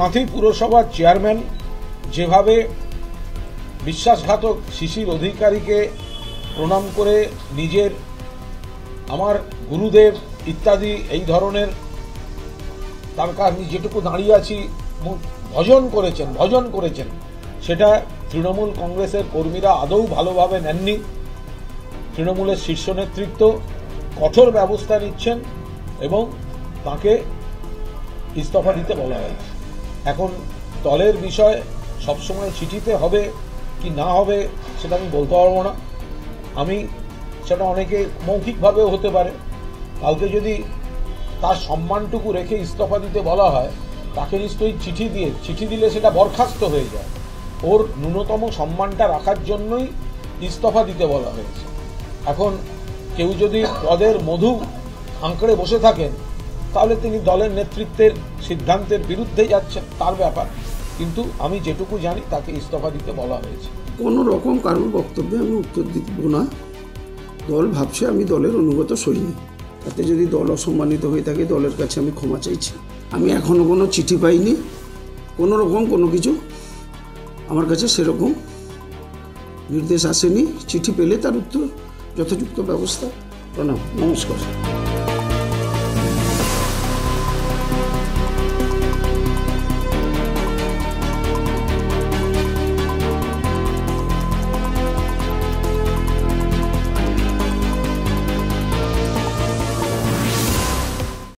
কাঁথি পুরসভার চেয়ারম্যান যেভাবে বিশ্বাসঘাতক শিশির অধিকারীকে প্রণাম করে নিজের আমার গুরুদেব ইত্যাদি এই ধরনের তার আমি যেটুকু দাঁড়িয়ে আছি ভজন করেছেন সেটা তৃণমূল কংগ্রেসের কর্মীরা আদৌ ভালোভাবে নেননি। তৃণমূলের শীর্ষ নেতৃত্ব কঠোর ব্যবস্থা নিচ্ছেন এবং তাকে ইস্তফা দিতে বলা হয়েছে। এখন দলের বিষয় সবসময় চিঠিতে হবে কি না হবে সেটা আমি বলতে পারবো না। আমি সেটা অনেকে মৌখিকভাবেও হতে পারে। কাউকে যদি তার সম্মানটুকু রেখে ইস্তফা দিতে বলা হয় তাকে নিশ্চয়ই চিঠি দিলে সেটা বরখাস্ত হয়ে যায়। ওর ন্যূনতম সম্মানটা রাখার জন্যই ইস্তফা দিতে বলা হয়েছে। এখন কেউ যদি পদের মধু আঁকড়ে বসে থাকেন তাহলে তিনি দলের নেতৃত্বের সিদ্ধান্তের বিরুদ্ধে যাচ্ছেন, তার ব্যাপার। কিন্তু আমি যেটুকু জানি তাকে ইস্তফা দিতে বলা হয়েছে। কোনো রকম কারোর বক্তব্যে আমি উত্তর দিব না। দল ভাবছে আমি দলের অনুগত সৈনিক, তাতে যদি দল অসম্মানিত হয়ে থাকে দলের কাছে আমি ক্ষমা চাইছি। আমি এখনও কোনো চিঠি পাইনি, কোনো রকম কোনো কিছু আমার কাছে সেরকম নির্দেশ আসেনি। চিঠি পেলে তার উত্তর যথাযথ ব্যবস্থা। প্রণাম, নমস্কার।